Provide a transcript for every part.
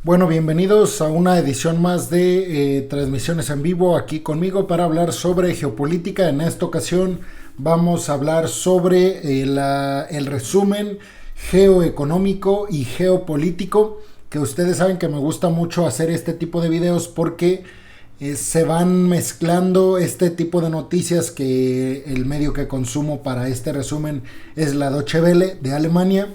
Bueno, bienvenidos a una edición más de transmisiones en vivo aquí conmigo para hablar sobre geopolítica. En esta ocasión vamos a hablar sobre el resumen geoeconómico y geopolítico, que ustedes saben que me gusta mucho hacer este tipo de videos porque se van mezclando este tipo de noticias, que el medio que consumo para este resumen es la Deutsche Welle de Alemania.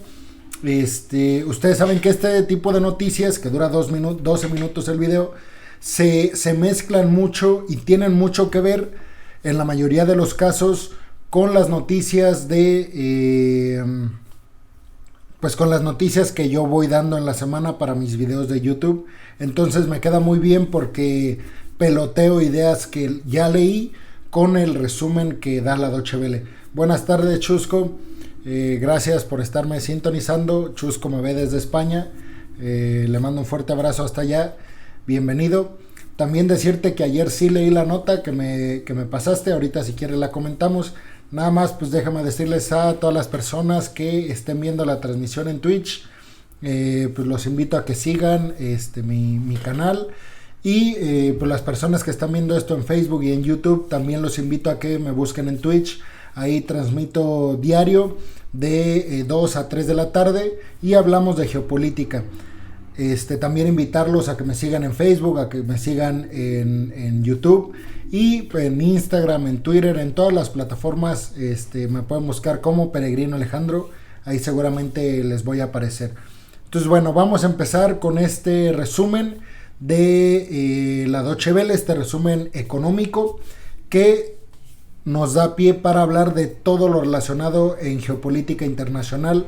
Ustedes saben que este tipo de noticias, que dura 12 minutos el video, se mezclan mucho y tienen mucho que ver, en la mayoría de los casos, con las noticias pues con las noticias que yo voy dando en la semana para mis videos de YouTube. Entonces me queda muy bien porque peloteo ideas que ya leí con el resumen que da la Deutsche Welle. Buenas tardes, Chusco. Gracias por estarme sintonizando. Chusco me ve desde España. Le mando un fuerte abrazo hasta allá. Bienvenido. También decirte que ayer sí leí la nota que me pasaste. Ahorita si quieres la comentamos. Nada más pues déjame decirles a todas las personas que estén viendo la transmisión en Twitch, pues los invito a que sigan mi canal. Y pues las personas que están viendo esto en Facebook y en YouTube, también los invito a que me busquen en Twitch. Ahí transmito diario de 2 a 3 de la tarde y hablamos de geopolítica. También invitarlos a que me sigan en Facebook, a que me sigan en YouTube y en Instagram, en Twitter, en todas las plataformas. Me pueden buscar como Peregrino Alejandro, ahí seguramente les voy a aparecer. Entonces bueno, vamos a empezar con este resumen de la Deutsche Welle, este resumen económico que nos da pie para hablar de todo lo relacionado en geopolítica internacional.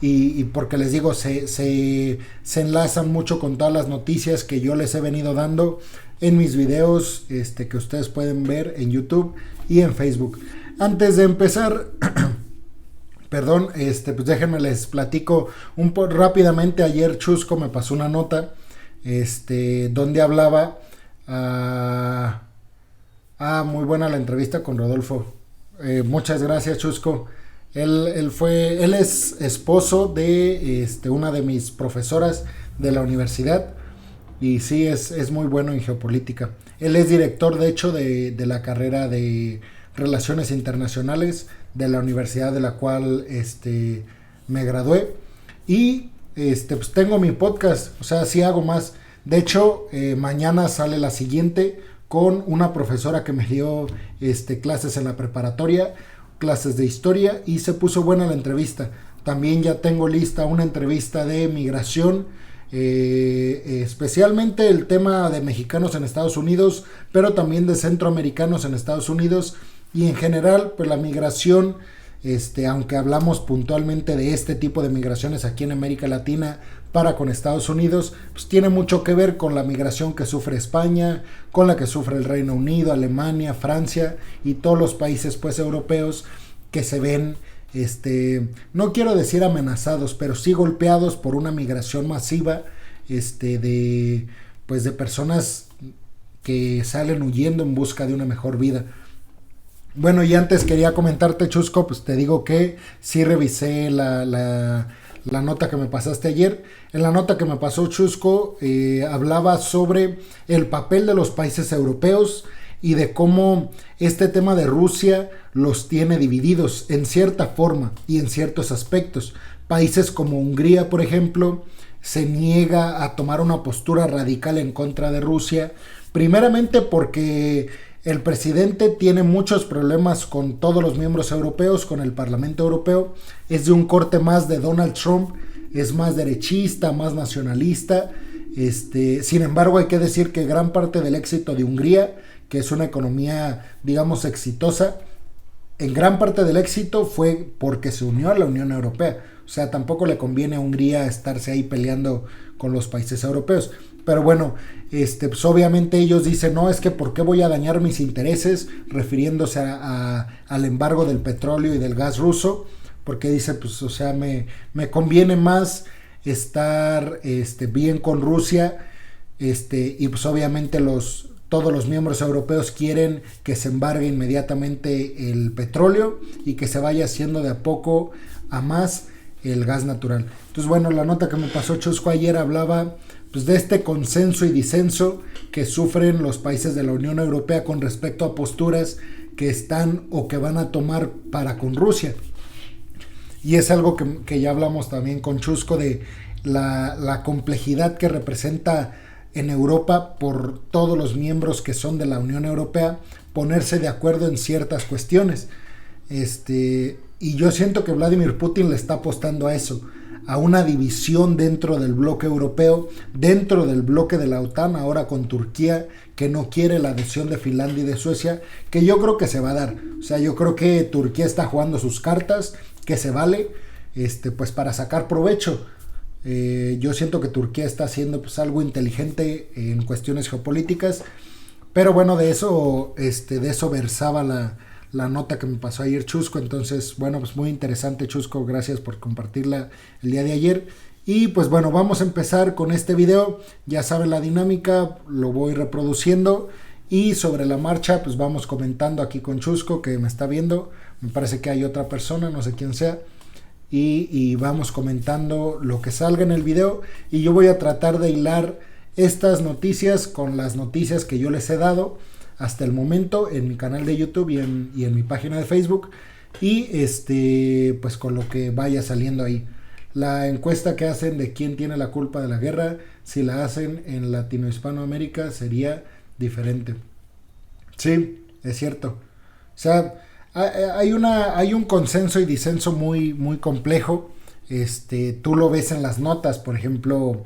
Y porque les digo, se enlazan mucho con todas las noticias que yo les he venido dando en mis videos que ustedes pueden ver en YouTube y en Facebook. Antes de empezar, perdón, pues déjenme les platico rápidamente. Ayer Chusco me pasó una nota donde hablaba muy buena la entrevista con Rodolfo. Muchas gracias, Chusco. Él es esposo de una de mis profesoras de la universidad y sí, es muy bueno en geopolítica. Él es director, de hecho, de la carrera de Relaciones Internacionales de la universidad de la cual me gradué. Y pues tengo mi podcast, o sea, sí hago más. De hecho, mañana sale la siguiente con una profesora que me dio clases en la preparatoria, clases de historia, y se puso buena la entrevista. También ya tengo lista una entrevista de migración, especialmente el tema de mexicanos en Estados Unidos, pero también de centroamericanos en Estados Unidos y en general pues la migración, aunque hablamos puntualmente de este tipo de migraciones aquí en América Latina para con Estados Unidos, pues tiene mucho que ver con la migración que sufre España, con la que sufre el Reino Unido, Alemania, Francia y todos los países pues europeos que se ven, no quiero decir amenazados, pero sí golpeados por una migración masiva de personas que salen huyendo en busca de una mejor vida. Bueno, y antes quería comentarte, Chusco, pues te digo que sí revisé la nota que me pasaste ayer. En la nota que me pasó Chusco, hablaba sobre el papel de los países europeos y de cómo este tema de Rusia los tiene divididos en cierta forma y en ciertos aspectos. Países como Hungría, por ejemplo, se niega a tomar una postura radical en contra de Rusia, primeramente porque el presidente tiene muchos problemas con todos los miembros europeos, con el Parlamento Europeo. Es de un corte más de Donald Trump, es más derechista, más nacionalista. Sin embargo, hay que decir que gran parte del éxito de Hungría, que es una economía, digamos, exitosa, en gran parte del éxito fue porque se unió a la Unión Europea. O sea, tampoco le conviene a Hungría estarse ahí peleando con los países europeos. Pero bueno, pues obviamente ellos dicen, no, es que ¿por qué voy a dañar mis intereses? Refiriéndose al embargo del petróleo y del gas ruso. Porque dice, pues, o sea, me conviene más estar bien con Rusia. Y pues obviamente todos los miembros europeos quieren que se embargue inmediatamente el petróleo y que se vaya haciendo de a poco a más el gas natural. Entonces bueno, la nota que me pasó Chusco ayer hablaba pues, de este consenso y disenso que sufren los países de la Unión Europea con respecto a posturas que están o que van a tomar para con Rusia. Y es algo que ya hablamos también con Chusco de la complejidad que representa en Europa por todos los miembros que son de la Unión Europea ponerse de acuerdo en ciertas cuestiones. Y yo siento que Vladimir Putin le está apostando a eso, a una división dentro del bloque europeo, dentro del bloque de la OTAN, ahora con Turquía, que no quiere la adhesión de Finlandia y de Suecia, que yo creo que se va a dar. O sea, yo creo que Turquía está jugando sus cartas, que se vale, pues para sacar provecho. Yo siento que Turquía está haciendo pues algo inteligente en cuestiones geopolíticas, pero bueno, de eso versaba la nota que me pasó ayer Chusco. Entonces, bueno, pues muy interesante, Chusco, gracias por compartirla el día de ayer. Y pues bueno, vamos a empezar con este video. Ya saben la dinámica, lo voy reproduciendo y sobre la marcha pues vamos comentando aquí con Chusco, que me está viendo. Me parece que hay otra persona, no sé quién sea, y vamos comentando lo que salga en el video, y yo voy a tratar de hilar estas noticias con las noticias que yo les he dado hasta el momento en mi canal de YouTube y en mi página de Facebook, y pues con lo que vaya saliendo ahí. La encuesta que hacen de quién tiene la culpa de la guerra, si la hacen en Latino-Hispanoamérica sería diferente. Sí, es cierto. O sea, hay un consenso y disenso muy, muy complejo. Tú lo ves en las notas, por ejemplo.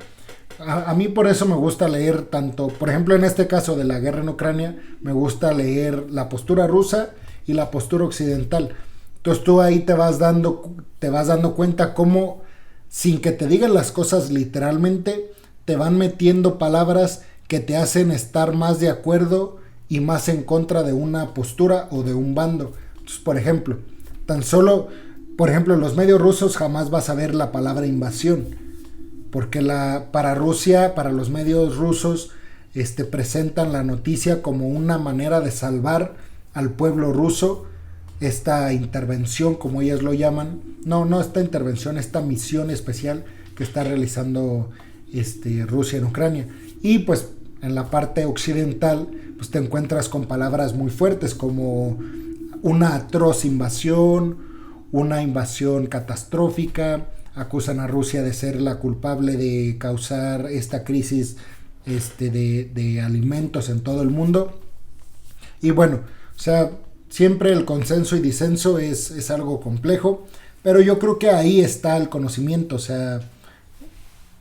A mí por eso me gusta leer tanto, por ejemplo, en este caso de la guerra en Ucrania, me gusta leer la postura rusa y la postura occidental. Entonces tú ahí te vas dando cuenta cómo, sin que te digan las cosas literalmente, te van metiendo palabras que te hacen estar más de acuerdo y más en contra de una postura o de un bando. Entonces, por ejemplo, en los medios rusos jamás vas a ver la palabra invasión, porque para Rusia, para los medios rusos, presentan la noticia como una manera de salvar al pueblo ruso, esta intervención, como ellas lo llaman, no esta intervención, esta misión especial que está realizando Rusia en Ucrania. Y pues en la parte occidental pues te encuentras con palabras muy fuertes como una atroz invasión, una invasión catastrófica. Acusan a Rusia de ser la culpable de causar esta crisis de alimentos en todo el mundo. Y bueno, o sea, siempre el consenso y disenso es algo complejo, pero yo creo que ahí está el conocimiento, o sea,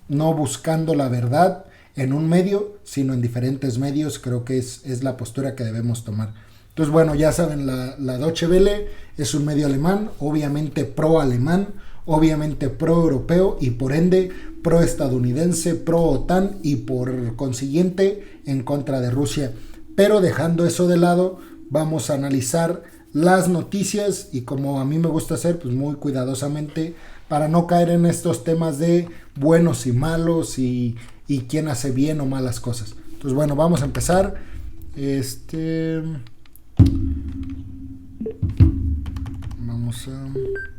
no buscando la verdad en un medio, sino en diferentes medios. Creo que es la postura que debemos tomar. Entonces, bueno, ya saben, la Deutsche Welle es un medio alemán, obviamente pro-alemán, obviamente pro-europeo y por ende pro-estadounidense, pro-OTAN y por consiguiente en contra de Rusia. Pero dejando eso de lado, vamos a analizar las noticias y, como a mí me gusta hacer, pues muy cuidadosamente, para no caer en estos temas de buenos y malos y quién hace bien o malas cosas. Entonces, bueno, vamos a empezar. Vamos a ver.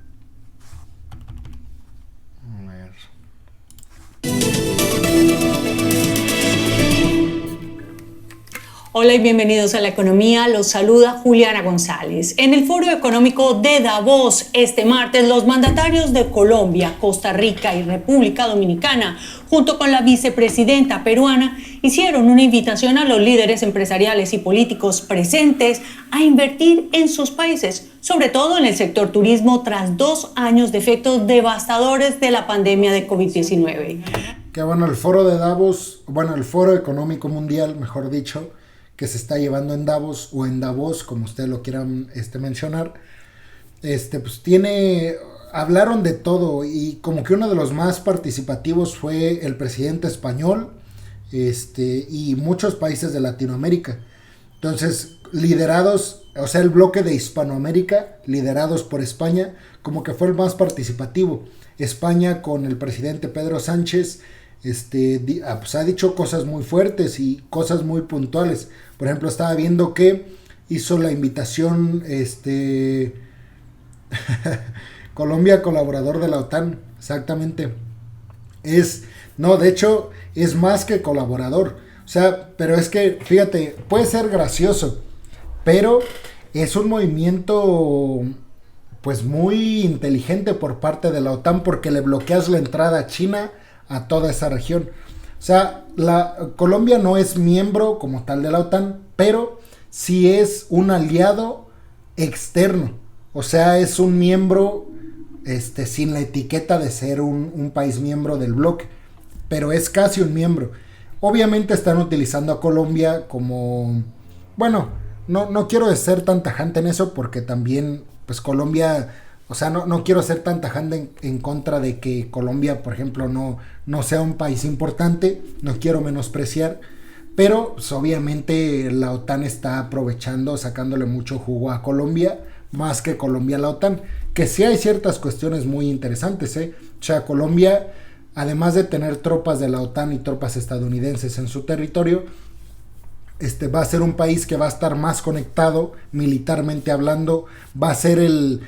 Hola y bienvenidos a La Economía, los saluda Juliana González. En el Foro Económico de Davos este martes, los mandatarios de Colombia, Costa Rica y República Dominicana, junto con la vicepresidenta peruana, hicieron una invitación a los líderes empresariales y políticos presentes a invertir en sus países, sobre todo en el sector turismo, tras 2 años de efectos devastadores de la pandemia de COVID-19. Que bueno, el Foro de Davos, el Foro Económico Mundial, mejor dicho, que se está llevando en Davos, o en Davos, como ustedes lo quieran mencionar, pues hablaron de todo, y como que uno de los más participativos fue el presidente español, y muchos países de Latinoamérica. Entonces, liderados, o sea, el bloque de Hispanoamérica, liderados por España, como que fue el más participativo. España, con el presidente Pedro Sánchez, pues ha dicho cosas muy fuertes y cosas muy puntuales. Por ejemplo, estaba viendo que hizo la invitación Colombia, colaborador de la OTAN, exactamente. De hecho, es más que colaborador. O sea, pero es que, fíjate, puede ser gracioso, pero es un movimiento pues muy inteligente por parte de la OTAN, porque le bloqueas la entrada a China a toda esa región. O sea, Colombia no es miembro como tal de la OTAN, pero sí es un aliado externo. O sea, es un miembro sin la etiqueta de ser un país miembro del bloque, pero es casi un miembro. Obviamente están utilizando a Colombia como... Bueno, no quiero ser tan tajante en eso, porque también, pues Colombia... O sea, no quiero ser tan tajante en contra de que Colombia, por ejemplo, no sea un país importante. No quiero menospreciar. Pero, pues, obviamente, la OTAN está aprovechando, sacándole mucho jugo a Colombia, más que Colombia a la OTAN. Que sí hay ciertas cuestiones muy interesantes, ¿eh? O sea, Colombia, además de tener tropas de la OTAN y tropas estadounidenses en su territorio, va a ser un país que va a estar más conectado militarmente hablando, va a ser el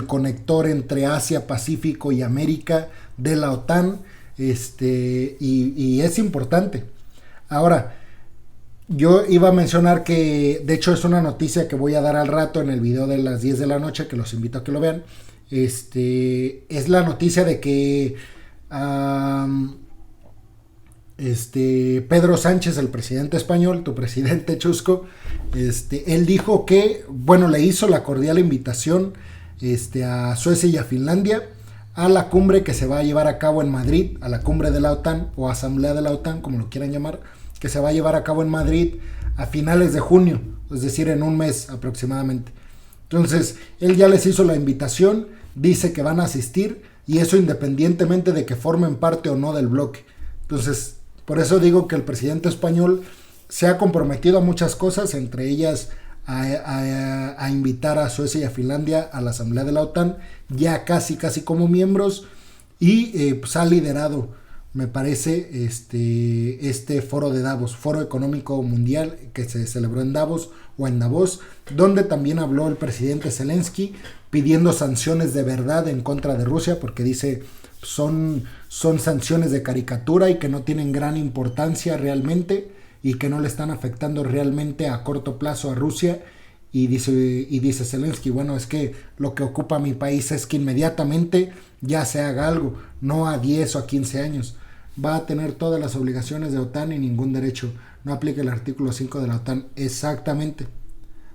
conector entre Asia, Pacífico y América de la OTAN, y es importante. Ahora, yo iba a mencionar que, de hecho, es una noticia que voy a dar al rato en el video de las 10 de la noche, que los invito a que lo vean. Es la noticia de que Pedro Sánchez, el presidente español, tu presidente Chusco, él dijo que, bueno, le hizo la cordial invitación a Suecia y a Finlandia a la cumbre que se va a llevar a cabo en Madrid, a la cumbre de la OTAN o asamblea de la OTAN, como lo quieran llamar, que se va a llevar a cabo en Madrid a finales de junio, es decir, en un mes aproximadamente. Entonces, él ya les hizo la invitación, dice que van a asistir, y eso independientemente de que formen parte o no del bloque. Entonces, por eso digo que el presidente español se ha comprometido a muchas cosas, entre ellas a invitar a Suecia y a Finlandia a la asamblea de la OTAN, ya casi como miembros, y pues ha liderado, me parece, este foro de Davos, Foro Económico Mundial, que se celebró en Davos, donde también habló el presidente Zelensky pidiendo sanciones de verdad en contra de Rusia, porque dice son sanciones de caricatura y que no tienen gran importancia realmente, y que no le están afectando realmente a corto plazo a Rusia. Y dice Zelensky, bueno, es que lo que ocupa mi país es que inmediatamente ya se haga algo, no a 10 o a 15 años. Va a tener todas las obligaciones de OTAN y ningún derecho. No aplica el artículo 5 de la OTAN. Exactamente.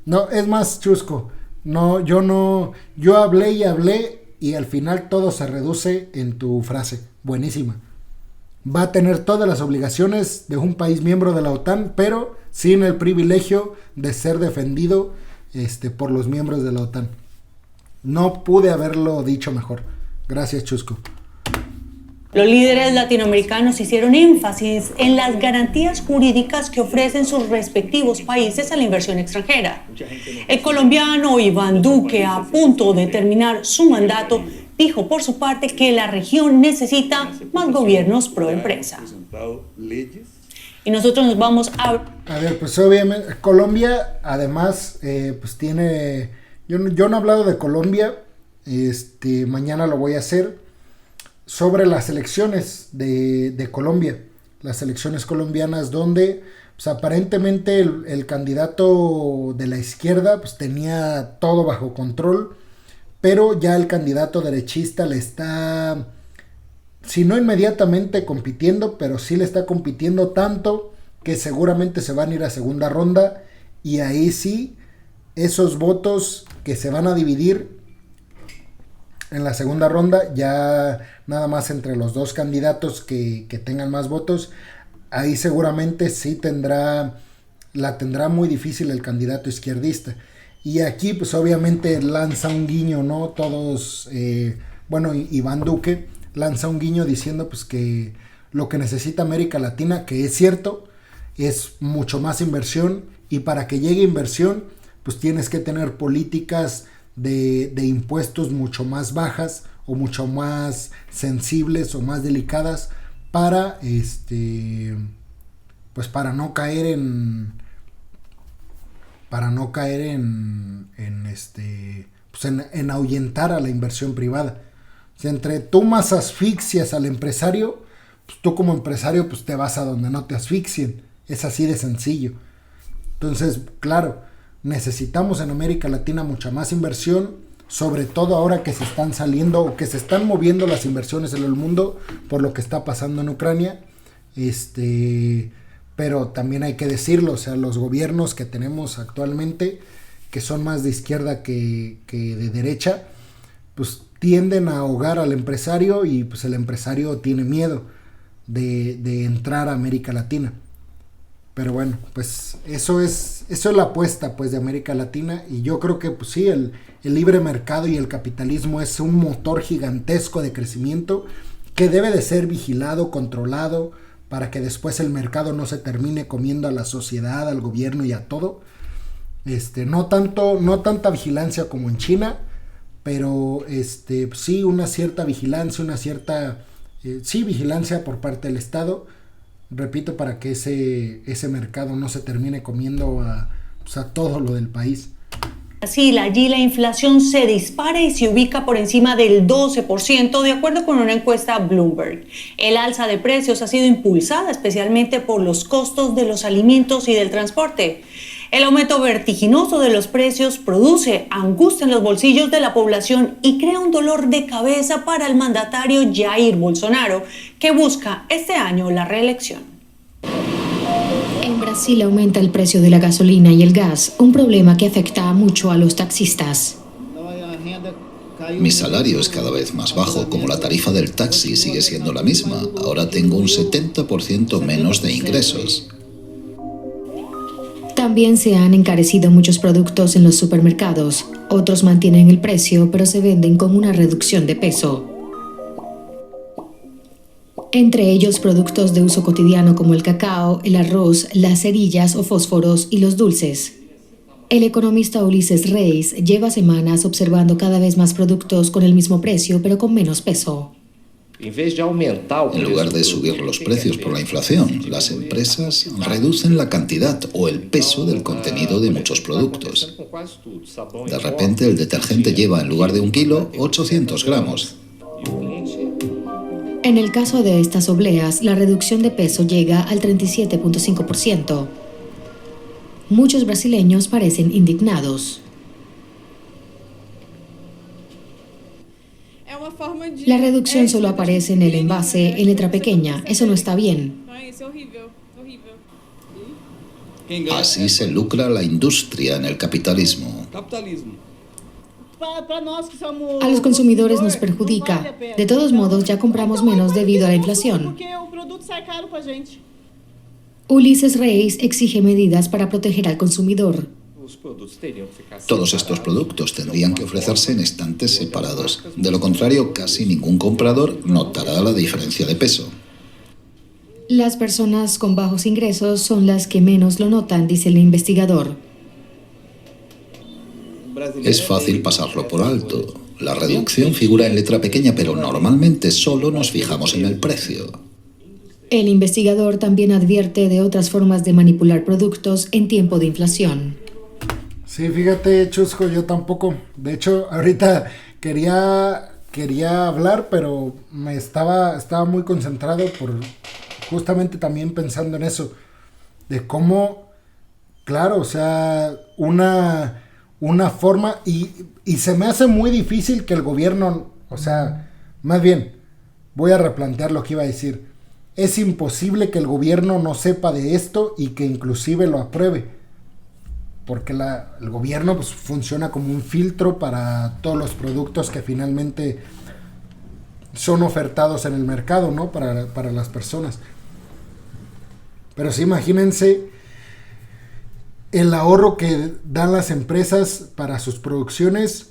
No, es más, Chusco, yo hablé y al final todo se reduce en tu frase. Buenísima. Va a tener todas las obligaciones de un país miembro de la OTAN, pero sin el privilegio de ser defendido por los miembros de la OTAN. No pude haberlo dicho mejor. Gracias, Chusco. Los líderes latinoamericanos hicieron énfasis en las garantías jurídicas que ofrecen sus respectivos países a la inversión extranjera. El colombiano Iván Duque, a punto de terminar su mandato, dijo por su parte que la región necesita más gobiernos pro empresa. Y nosotros nos vamos a... A ver, pues obviamente Colombia, además, pues tiene... Yo no he hablado de Colombia, mañana lo voy a hacer, sobre las elecciones de Colombia, las elecciones colombianas, donde pues, aparentemente el candidato de la izquierda pues, tenía todo bajo control, pero ya el candidato derechista le está, si no inmediatamente compitiendo, pero sí le está compitiendo tanto que seguramente se van a ir a segunda ronda, y ahí sí, esos votos que se van a dividir en la segunda ronda, ya nada más entre los dos candidatos que tengan más votos, ahí seguramente sí la tendrá muy difícil el candidato izquierdista. Y aquí pues obviamente lanza un guiño, ¿no? Todos, Iván Duque lanza un guiño diciendo pues que lo que necesita América Latina, que es cierto, es mucho más inversión, y para que llegue inversión pues tienes que tener políticas de impuestos mucho más bajas o mucho más sensibles o más delicadas para pues para no caer en ahuyentar a la inversión privada. O sea, entre tú más asfixias al empresario, pues tú como empresario pues te vas a donde no te asfixien. Es así de sencillo. Entonces, claro, necesitamos en América Latina mucha más inversión, sobre todo ahora que se están saliendo o que se están moviendo las inversiones en el mundo por lo que está pasando en Ucrania. Pero también hay que decirlo, o sea, los gobiernos que tenemos actualmente, que son más de izquierda que de derecha, pues tienden a ahogar al empresario y pues el empresario tiene miedo de entrar a América Latina. Pero bueno, pues eso es la apuesta pues de América Latina, y yo creo que pues sí, el libre mercado y el capitalismo es un motor gigantesco de crecimiento que debe de ser vigilado, controlado, para que después el mercado no se termine comiendo a la sociedad, al gobierno y a todo. No tanta vigilancia como en China, pero sí una cierta vigilancia, vigilancia por parte del Estado, repito, para que ese mercado no se termine comiendo a todo lo del país. Brasil, allí la inflación se dispara y se ubica por encima del 12%, de acuerdo con una encuesta Bloomberg. El alza de precios ha sido impulsada especialmente por los costos de los alimentos y del transporte. El aumento vertiginoso de los precios produce angustia en los bolsillos de la población y crea un dolor de cabeza para el mandatario Jair Bolsonaro, que busca este año la reelección. En Brasil aumenta el precio de la gasolina y el gas, un problema que afecta mucho a los taxistas. Mi salario es cada vez más bajo, como la tarifa del taxi sigue siendo la misma. Ahora tengo un 70% menos de ingresos. También se han encarecido muchos productos en los supermercados. Otros mantienen el precio, pero se venden con una reducción de peso. Entre ellos productos de uso cotidiano como el cacao, el arroz, las cerillas o fósforos y los dulces. El economista Ulises Reis lleva semanas observando cada vez más productos con el mismo precio pero con menos peso. En lugar de subir los precios por la inflación, las empresas reducen la cantidad o el peso del contenido de muchos productos. De repente el detergente lleva en lugar de 1 kilo 800 gramos. En el caso de estas obleas, la reducción de peso llega al 37.5%. Muchos brasileños parecen indignados. La reducción solo aparece en el envase en letra pequeña. Eso no está bien. Así se lucra la industria en el capitalismo. A los consumidores nos perjudica. De todos modos, ya compramos menos debido a la inflación. Ulises Reis exige medidas para proteger al consumidor. Todos estos productos tendrían que ofrecerse en estantes separados. De lo contrario, casi ningún comprador notará la diferencia de peso. Las personas con bajos ingresos son las que menos lo notan, dice el investigador. Es fácil pasarlo por alto. La reducción figura en letra pequeña, pero normalmente solo nos fijamos en el precio. El investigador también advierte de otras formas de manipular productos en tiempo de inflación. Sí, fíjate, Chusco, yo tampoco. De hecho, ahorita quería hablar, pero estaba muy concentrado por justamente también pensando en eso. De cómo, claro, o sea, una forma, y se me hace muy difícil que el gobierno, o sea, más bien, voy a replantear lo que iba a decir. Es imposible que el gobierno no sepa de esto y que inclusive lo apruebe, porque el gobierno pues funciona como un filtro para todos los productos que finalmente son ofertados en el mercado, ¿no? Para las personas. Pero sí, imagínense el ahorro que dan las empresas para sus producciones,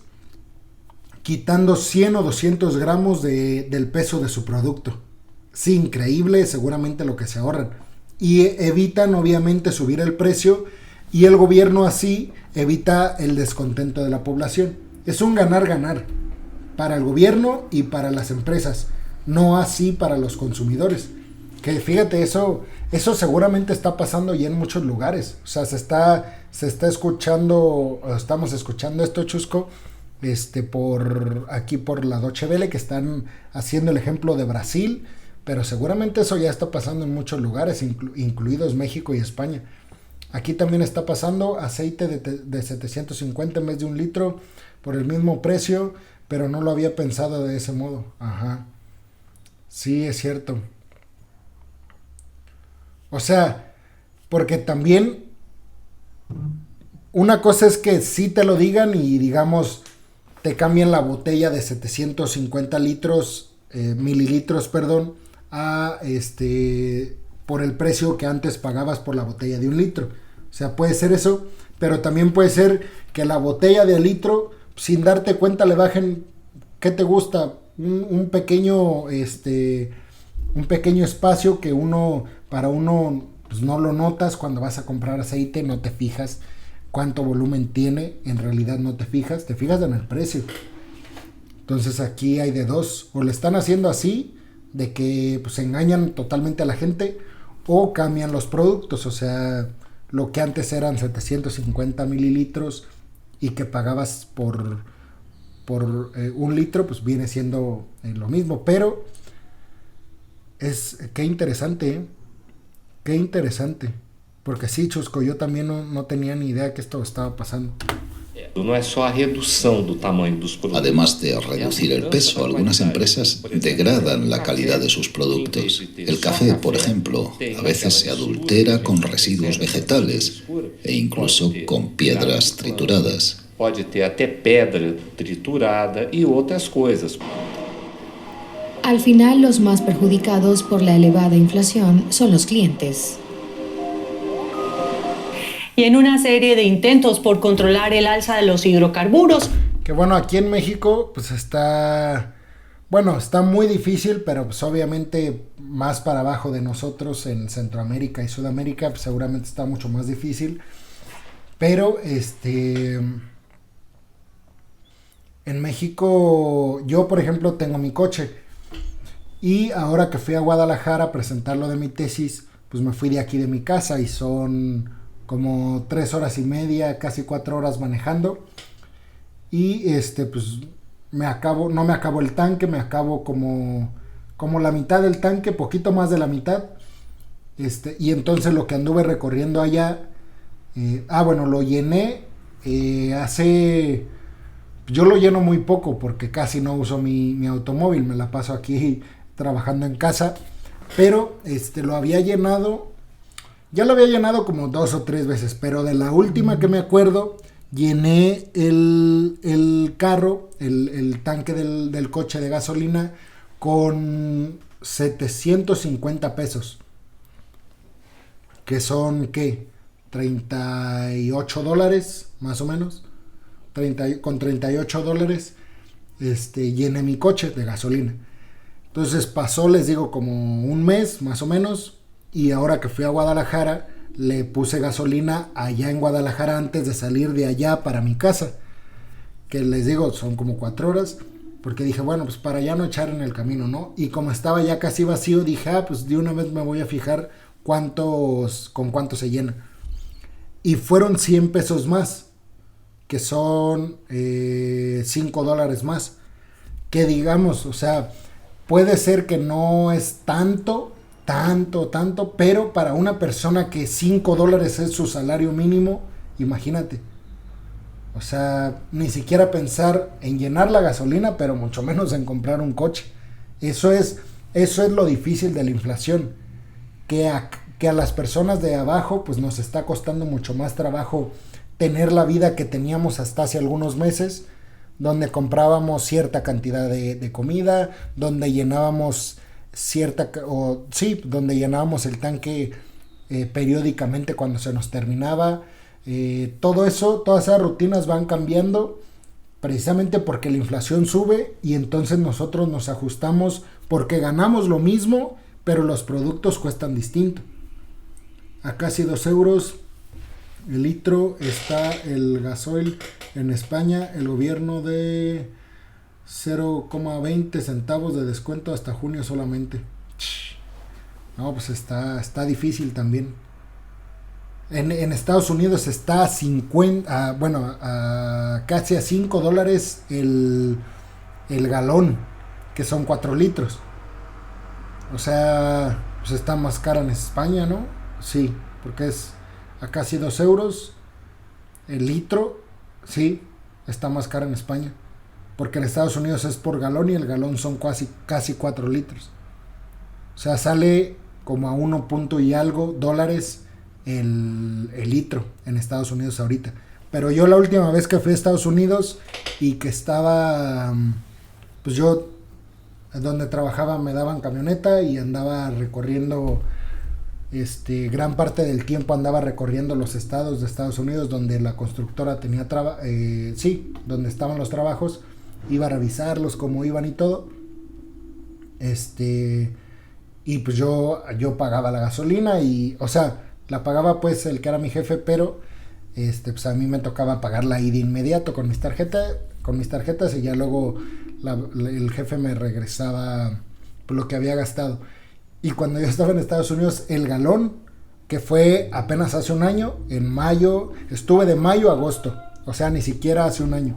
quitando 100 o 200 gramos del peso de su producto. Sí, increíble seguramente lo que se ahorran. Y evitan obviamente subir el precio, y el gobierno así evita el descontento de la población. Es un ganar-ganar para el gobierno y para las empresas, no así para los consumidores. Que fíjate, eso seguramente está pasando ya en muchos lugares. O sea, se está escuchando, estamos escuchando esto, Chusco, por la Deutsche Welle, que están haciendo el ejemplo de Brasil, pero seguramente eso ya está pasando en muchos lugares, incluidos México y España. Aquí también está pasando aceite de 750 en vez de 1 litro por el mismo precio, pero no lo había pensado de ese modo. Ajá. Sí, es cierto. O sea, porque también una cosa es que sí te lo digan y digamos te cambian la botella de 750 mililitros, a por el precio que antes pagabas por la botella de 1 litro. O sea, puede ser eso, pero también puede ser que la botella de litro, sin darte cuenta, le bajen, ¿qué te gusta? Un pequeño espacio que para uno pues no lo notas cuando vas a comprar aceite, no te fijas cuánto volumen tiene, en realidad no te fijas en el precio. Entonces aquí hay de dos, o le están haciendo así, de que pues engañan totalmente a la gente, o cambian los productos, o sea, lo que antes eran 750 mililitros y que pagabas por 1 litro, pues viene siendo lo mismo, pero qué interesante, qué interesante, porque sí, Chusco, yo también no tenía ni idea que esto estaba pasando. No es solo la reducción del tamaño de los productos. Además de reducir el peso, algunas empresas degradan la calidad de sus productos. El café, por ejemplo, a veces se adultera con residuos vegetales e incluso con piedras trituradas. Puede ter até pedra triturada y otras cosas. Al final, los más perjudicados por la elevada inflación son los clientes. Y en una serie de intentos por controlar el alza de los hidrocarburos. Que bueno, aquí en México pues está muy difícil, pero pues obviamente más para abajo de nosotros en Centroamérica y Sudamérica pues seguramente está mucho más difícil. Pero en México yo por ejemplo tengo mi coche y ahora que fui a Guadalajara a presentar lo de mi tesis, pues me fui de aquí de mi casa y son como 3 horas y media, casi 4 horas manejando. Y pues no me acabo el tanque, me acabo como la mitad del tanque, poquito más de la mitad. Y entonces lo que anduve recorriendo allá, lo llené yo lo lleno muy poco porque casi no uso mi automóvil, me la paso aquí trabajando en casa, pero lo había llenado. Ya lo había llenado como 2 o 3 veces, pero de la última que me acuerdo, llené el carro, el tanque del coche de gasolina con 750 pesos. Que son, ¿qué? $38, más o menos. Con $38 llené mi coche de gasolina. Entonces pasó, les digo, como un mes, más o menos. Y ahora que fui a Guadalajara, le puse gasolina allá en Guadalajara antes de salir de allá para mi casa. Que les digo, son como 4 horas. Porque dije, bueno, pues para ya no echar en el camino, ¿no? Y como estaba ya casi vacío, dije, pues de una vez me voy a fijar con cuánto se llena. Y fueron 100 pesos más. Que son $5 más. Que digamos, o sea, puede ser que no es tanto, pero para una persona que $5 es su salario mínimo, imagínate. O sea, ni siquiera pensar en llenar la gasolina, pero mucho menos en comprar un coche. Eso es lo difícil de la inflación, que a las personas de abajo pues nos está costando mucho más trabajo tener la vida que teníamos hasta hace algunos meses, donde comprábamos cierta cantidad de comida, donde llenábamos donde llenábamos el tanque periódicamente cuando se nos terminaba. Todo eso, todas esas rutinas van cambiando precisamente porque la inflación sube y entonces nosotros nos ajustamos porque ganamos lo mismo, pero los productos cuestan distinto. A casi 2 euros el litro está el gasoil en España, el gobierno de 0,20 centavos de descuento hasta junio solamente. No, pues está difícil también. En Estados Unidos está a casi a $5 el galón, que son 4 litros. O sea, pues está más cara en España, ¿no? Sí, porque es a casi 2 euros el litro. Sí, está más cara en España. Porque en Estados Unidos es por galón y el galón son casi 4 litros. O sea, sale como a 1 punto y algo dólares el litro en Estados Unidos ahorita. Pero yo la última vez que fui a Estados Unidos y que estaba, pues yo donde trabajaba me daban camioneta y andaba recorriendo, gran parte del tiempo andaba recorriendo los estados de Estados Unidos donde la constructora tenía donde estaban los trabajos, iba a revisarlos cómo iban y todo. Y pues yo pagaba la gasolina y, o sea, la pagaba pues el que era mi jefe, pero pues a mí me tocaba pagarla ahí de inmediato con mis tarjetas y ya luego el jefe me regresaba lo que había gastado. Y cuando yo estaba en Estados Unidos, el galón, que fue apenas hace un año, en mayo, estuve de mayo a agosto, o sea, ni siquiera hace un año,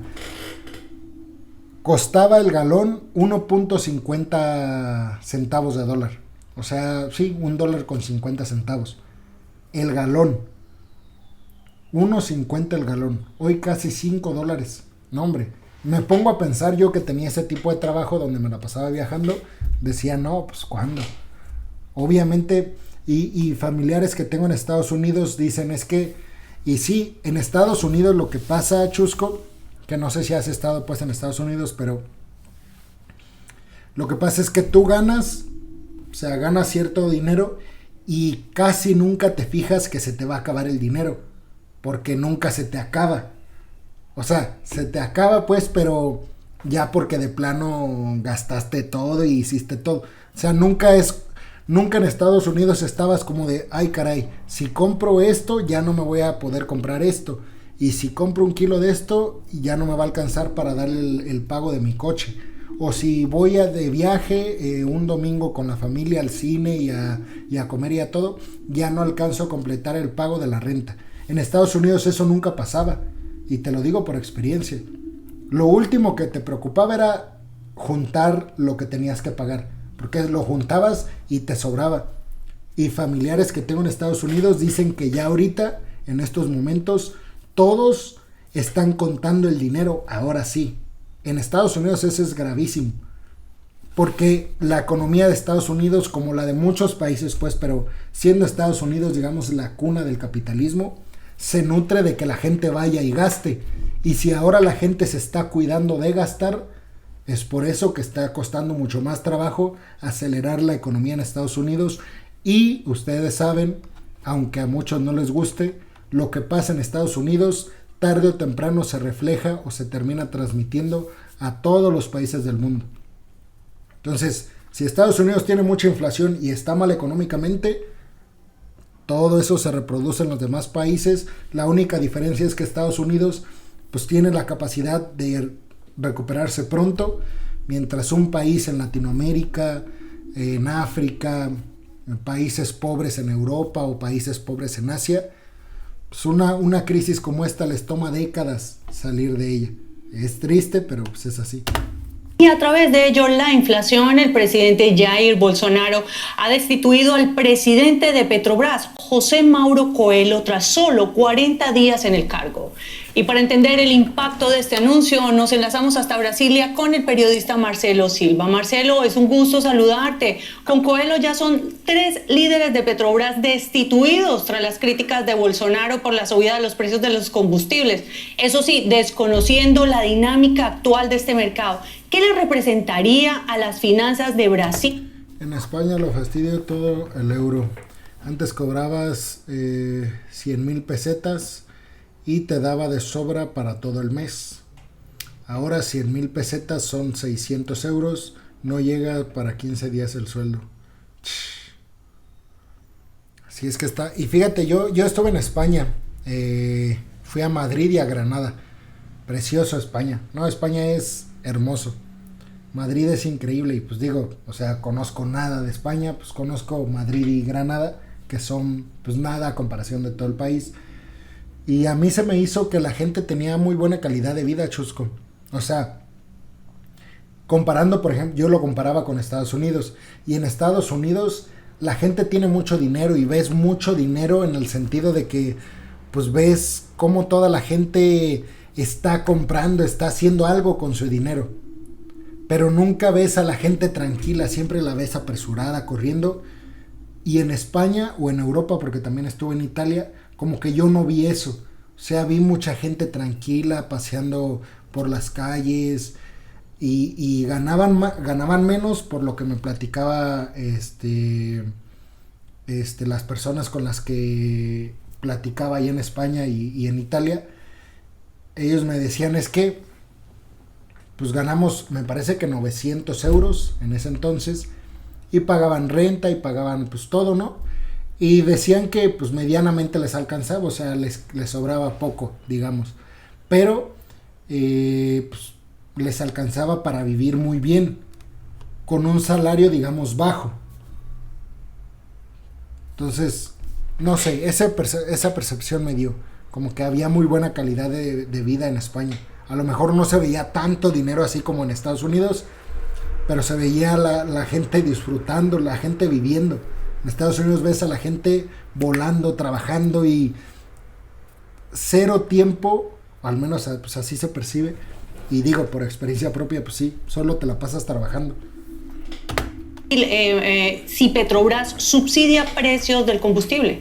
costaba el galón 1.50 centavos de dólar. O sea, sí, $1.50. El galón. 1.50 el galón. Hoy casi $5. No, hombre. Me pongo a pensar yo que tenía ese tipo de trabajo donde me la pasaba viajando. Decía, no, pues ¿cuándo? Obviamente, y familiares que tengo en Estados Unidos dicen es que, y sí, en Estados Unidos lo que pasa, Chusco, que no sé si has estado pues en Estados Unidos, pero lo que pasa es que tú ganas, o sea, ganas cierto dinero y casi nunca te fijas que se te va a acabar el dinero, porque nunca se te acaba. O sea, se te acaba pues, pero ya porque de plano gastaste todo y hiciste todo. O sea, nunca en Estados Unidos estabas como de, ay caray, si compro esto ya no me voy a poder comprar esto. Y si compro 1 kilo de esto ya no me va a alcanzar para dar el pago de mi coche. O si voy de viaje un domingo con la familia al cine y a comer y a todo, ya no alcanzo a completar el pago de la renta. En Estados Unidos eso nunca pasaba. Y te lo digo por experiencia. Lo último que te preocupaba era juntar lo que tenías que pagar. Porque lo juntabas y te sobraba. Y familiares que tengo en Estados Unidos dicen que ya ahorita, en estos momentos, todos están contando el dinero, ahora sí. En Estados Unidos eso es gravísimo. Porque la economía de Estados Unidos, como la de muchos países, pues, pero siendo Estados Unidos, digamos, la cuna del capitalismo, se nutre de que la gente vaya y gaste. Y si ahora la gente se está cuidando de gastar, es por eso que está costando mucho más trabajo acelerar la economía en Estados Unidos. Y ustedes saben, aunque a muchos no les guste, lo que pasa en Estados Unidos tarde o temprano se refleja o se termina transmitiendo a todos los países del mundo. Entonces, si Estados Unidos tiene mucha inflación y está mal económicamente, todo eso se reproduce en los demás países. La única diferencia es que Estados Unidos pues tiene la capacidad de recuperarse pronto, mientras un país en Latinoamérica, en África, en países pobres en Europa o países pobres en Asia, pues una crisis como esta les toma décadas salir de ella. Es triste, pero pues es así. Y a través de ello, la inflación, el presidente Jair Bolsonaro ha destituido al presidente de Petrobras, José Mauro Coelho, tras solo 40 días en el cargo. Y para entender el impacto de este anuncio, nos enlazamos hasta Brasilia con el periodista Marcelo Silva. Marcelo, es un gusto saludarte. Con Coelho ya son 3 líderes de Petrobras destituidos tras las críticas de Bolsonaro por la subida de los precios de los combustibles. Eso sí, desconociendo la dinámica actual de este mercado. ¿Qué le representaría a las finanzas de Brasil? En España lo fastidio todo el euro. Antes cobrabas 100,000 pesetas y te daba de sobra para todo el mes. Ahora 100,000 pesetas son 600 euros, no llega para 15 días el sueldo. Así es que está. Y fíjate, yo estuve en España, fui a Madrid y a Granada. Precioso España. No, España es hermoso. Madrid es increíble y pues digo, o sea, conozco nada de España, pues conozco Madrid y Granada, que son pues nada a comparación de todo el país. Y a mí se me hizo que la gente tenía muy buena calidad de vida, Chusco. O sea, comparando, por ejemplo, yo lo comparaba con Estados Unidos, y en Estados Unidos la gente tiene mucho dinero, y ves mucho dinero en el sentido de que pues ves cómo toda la gente está comprando, está haciendo algo con su dinero, pero nunca ves a la gente tranquila, siempre la ves apresurada, corriendo. Y en España o en Europa, porque también estuve en Italia, como que yo no vi eso. O sea, vi mucha gente tranquila paseando por las calles, y ganaban menos, por lo que me platicaba las personas con las que platicaba ahí en España y en Italia. Ellos me decían, es que pues ganamos, me parece que 900 euros en ese entonces, y pagaban renta y pagaban pues todo, ¿no? Y decían que pues medianamente les alcanzaba, o sea, les sobraba poco, digamos, pero pues les alcanzaba para vivir muy bien, con un salario, digamos, bajo. Entonces, no sé, esa percepción me dio, como que había muy buena calidad de vida en España. A lo mejor no se veía tanto dinero así como en Estados Unidos, pero se veía la gente disfrutando, la gente viviendo. En Estados Unidos ves a la gente volando, trabajando, y cero tiempo, al menos pues así se percibe, y digo por experiencia propia, pues sí, solo te la pasas trabajando. Si Petrobras subsidia precios del combustible.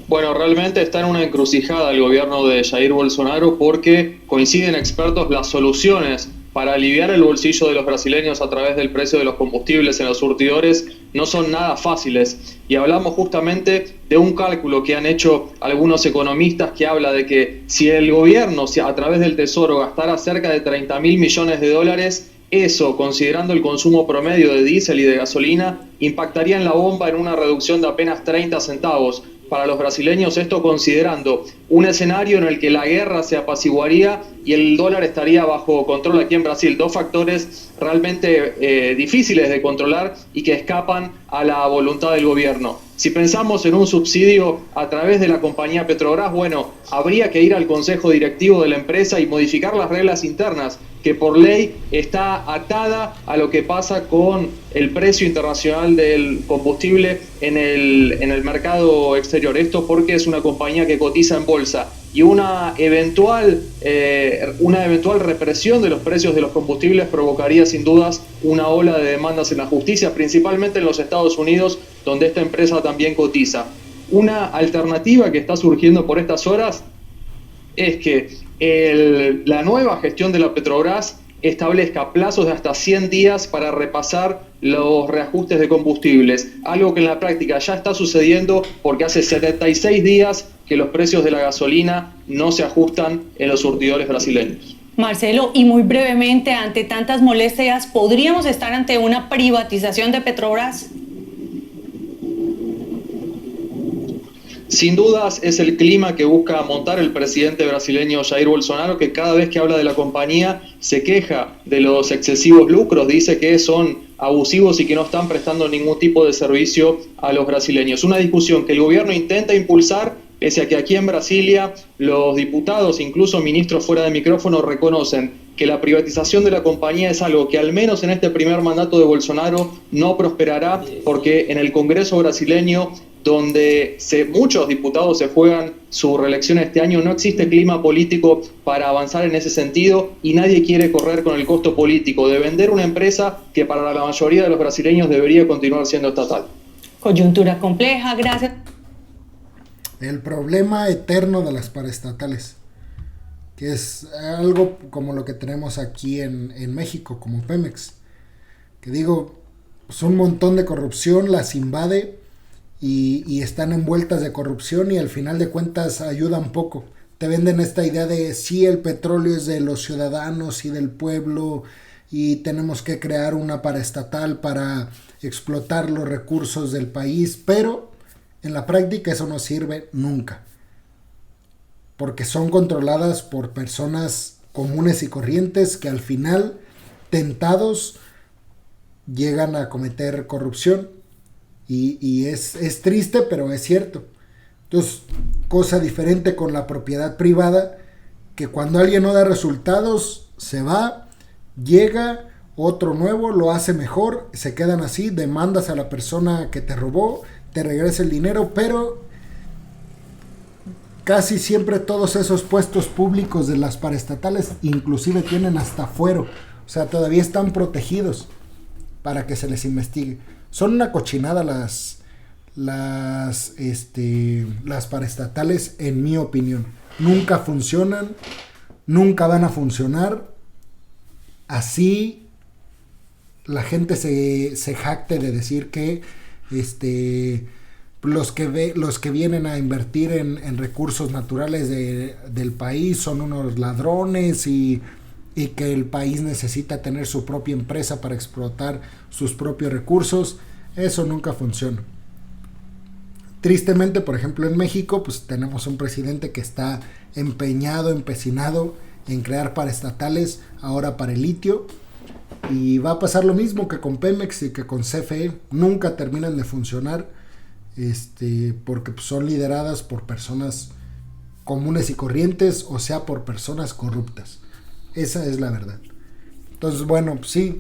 Bueno, realmente está en una encrucijada el gobierno de Jair Bolsonaro, porque coinciden expertos, las soluciones para aliviar el bolsillo de los brasileños a través del precio de los combustibles en los surtidores no son nada fáciles. Y hablamos justamente de un cálculo que han hecho algunos economistas, que habla de que si el gobierno, a través del Tesoro, gastara cerca de 30.000 millones de dólares, eso, considerando el consumo promedio de diésel y de gasolina, impactaría en la bomba en una reducción de apenas 30 centavos. Para los brasileños, esto considerando un escenario en el que la guerra se apaciguaría y el dólar estaría bajo control aquí en Brasil. Dos factores realmente difíciles de controlar y que escapan a la voluntad del gobierno. Si pensamos en un subsidio a través de la compañía Petrobras, bueno, habría que ir al consejo directivo de la empresa y modificar las reglas internas, que por ley está atada a lo que pasa con el precio internacional del combustible en el mercado exterior. Esto porque es una compañía que cotiza en bolsa, y una eventual represión de los precios de los combustibles provocaría sin dudas una ola de demandas en la justicia, principalmente en los Estados Unidos, donde esta empresa también cotiza. Una alternativa que está surgiendo por estas horas es que la nueva gestión de la Petrobras establezca plazos de hasta 100 días para repasar los reajustes de combustibles, algo que en la práctica ya está sucediendo, porque hace 76 días que los precios de la gasolina no se ajustan en los surtidores brasileños. Marcelo, y muy brevemente, ante tantas molestias, ¿podríamos estar ante una privatización de Petrobras? Sin dudas es el clima que busca montar el presidente brasileño Jair Bolsonaro, que cada vez que habla de la compañía se queja de los excesivos lucros, dice que son abusivos y que no están prestando ningún tipo de servicio a los brasileños. Una discusión que el gobierno intenta impulsar, pese a que aquí en Brasilia los diputados, incluso ministros fuera de micrófono, reconocen que la privatización de la compañía es algo que al menos en este primer mandato de Bolsonaro no prosperará, porque en el Congreso brasileño, donde muchos diputados se juegan su reelección este año, no existe clima político para avanzar en ese sentido, y nadie quiere correr con el costo político de vender una empresa que para la mayoría de los brasileños debería continuar siendo estatal. Coyuntura compleja, gracias. El problema eterno de las paraestatales, que es algo como lo que tenemos aquí en México, como Pemex, que digo, pues un montón de corrupción las invade, y están envueltas de corrupción, y al final de cuentas ayudan poco. Te venden esta idea de sí, el petróleo es de los ciudadanos y del pueblo, y tenemos que crear una paraestatal para explotar los recursos del país, pero en la práctica eso no sirve nunca, porque son controladas por personas comunes y corrientes que al final, tentados, llegan a cometer corrupción. Y es triste, pero es cierto. Entonces, cosa diferente con la propiedad privada, que cuando alguien no da resultados, se va, llega otro nuevo, lo hace mejor, se quedan así, demandas a la persona que te robó, te regresa el dinero, pero casi siempre todos esos puestos públicos de las paraestatales inclusive tienen hasta fuero, o sea, todavía están protegidos para que se les investigue. Son una cochinada las paraestatales, en mi opinión. Nunca funcionan, nunca van a funcionar. Así la gente se jacte de decir que los que vienen a invertir en recursos naturales del país son unos ladrones y que el país necesita tener su propia empresa para explotar sus propios recursos. Eso nunca funciona. Tristemente, por ejemplo, en México, pues tenemos un presidente que está empecinado en crear paraestatales, ahora para el litio, y va a pasar lo mismo que con Pemex y que con CFE. Nunca terminan de funcionar, porque pues, son lideradas por personas comunes y corrientes, o sea, por personas corruptas. Esa es la verdad. Entonces, bueno, pues sí,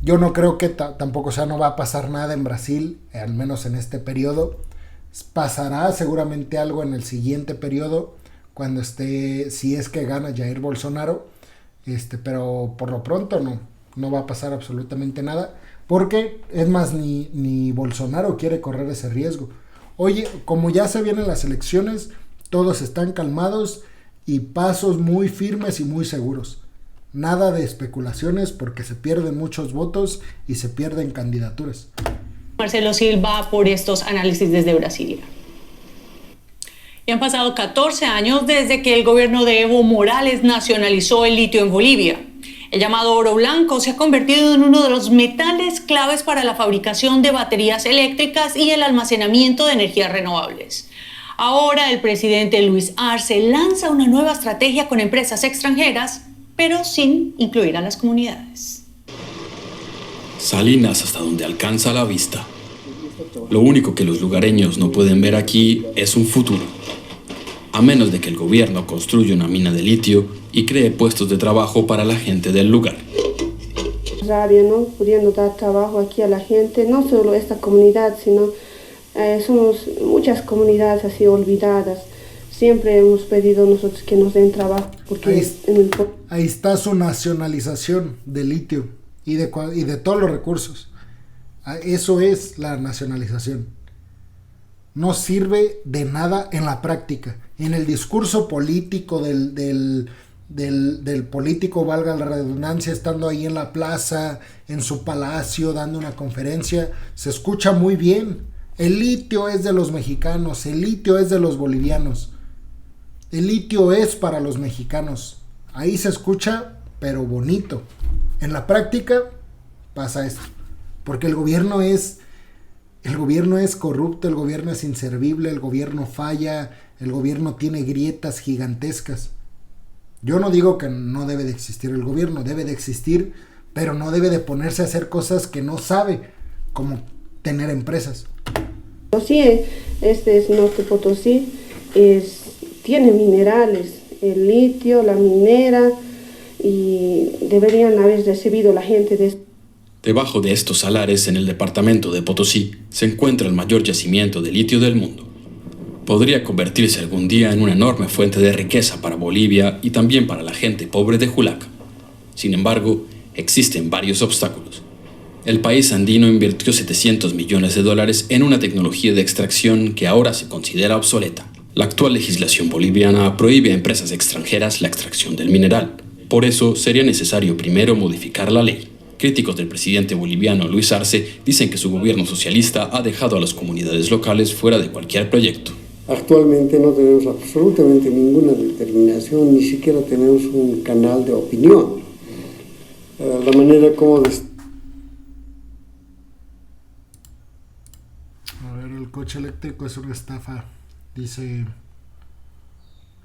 yo no creo que tampoco, o sea, no va a pasar nada en Brasil, al menos en este periodo. Pasará seguramente algo en el siguiente periodo, cuando si es que gana Jair Bolsonaro, pero por lo pronto no va a pasar absolutamente nada, porque es más, ni Bolsonaro quiere correr ese riesgo. Oye, como ya se vienen las elecciones, todos están calmados y pasos muy firmes y muy seguros. Nada de especulaciones, porque se pierden muchos votos y se pierden candidaturas. Marcelo Silva por estos análisis desde Brasilia. Y han pasado 14 años desde que el gobierno de Evo Morales nacionalizó el litio en Bolivia. El llamado oro blanco se ha convertido en uno de los metales claves para la fabricación de baterías eléctricas y el almacenamiento de energías renovables. Ahora el presidente Luis Arce lanza una nueva estrategia con empresas extranjeras, pero sin incluir a las comunidades. Salinas hasta donde alcanza la vista. Lo único que los lugareños no pueden ver aquí es un futuro, a menos de que el gobierno construya una mina de litio y cree puestos de trabajo para la gente del lugar. Rabia, ¿no? Pudiendo dar trabajo aquí a la gente, no solo esta comunidad, sino somos muchas comunidades así olvidadas. Siempre hemos pedido nosotros que nos den trabajo. Porque ahí está su nacionalización del litio y de todos los recursos. Eso es la nacionalización. No sirve de nada en la práctica. En el discurso político del político, valga la redundancia, estando ahí en la plaza, en su palacio, dando una conferencia, se escucha muy bien. El litio es de los mexicanos, el litio es de los bolivianos, el litio es para los mexicanos. Ahí se escucha, pero bonito. En la práctica pasa esto, porque el gobierno es corrupto, el gobierno es inservible, el gobierno falla, el gobierno tiene grietas gigantescas. Yo no digo que no debe de existir el gobierno, debe de existir, pero no debe de ponerse a hacer cosas que no sabe, como tener empresas. Sí, este es Norte Potosí, tiene minerales, el litio, la minera, y deberían haber recibido la gente de... Debajo de estos salares, en el departamento de Potosí, se encuentra el mayor yacimiento de litio del mundo. Podría convertirse algún día en una enorme fuente de riqueza para Bolivia y también para la gente pobre de Juliaca. Sin embargo, existen varios obstáculos. El país andino invirtió $700 millones en una tecnología de extracción que ahora se considera obsoleta. La actual legislación boliviana prohíbe a empresas extranjeras la extracción del mineral. Por eso, sería necesario primero modificar la ley. Críticos del presidente boliviano Luis Arce dicen que su gobierno socialista ha dejado a las comunidades locales fuera de cualquier proyecto. Actualmente no tenemos absolutamente ninguna determinación, ni siquiera tenemos un canal de opinión. La manera como... A ver, el coche eléctrico es una estafa. Dice...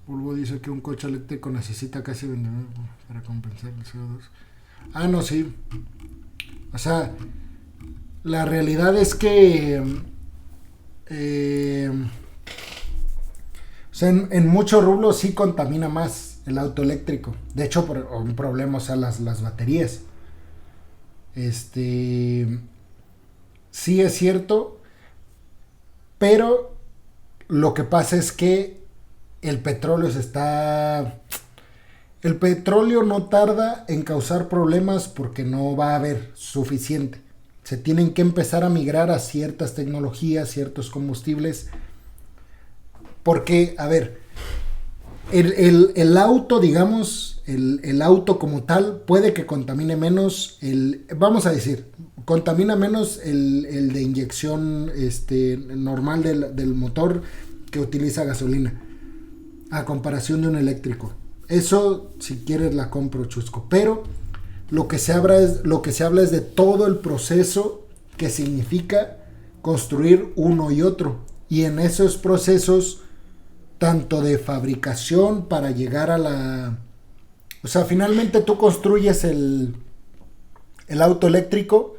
Pulvo dice que un coche eléctrico necesita casi 20 para compensar el CO2. Ah, no, sí. O sea, la realidad es que... o sea, en muchos rubros sí contamina más el auto eléctrico. De hecho, por un problema, o sea, las baterías. Sí es cierto, pero lo que pasa es que el petróleo no tarda en causar problemas porque no va a haber suficiente. Se tienen que empezar a migrar a ciertas tecnologías, ciertos combustibles. Porque, a ver, el auto, digamos, el auto como tal puede que contamine menos, vamos a decir, contamina menos el de inyección normal del motor que utiliza gasolina, a comparación de un eléctrico. Eso, si quieres, la compro, chusco. Pero lo que se habla es de todo el proceso que significa construir uno y otro. Y en esos procesos, tanto de fabricación para llegar a la... O sea, finalmente tú construyes el auto eléctrico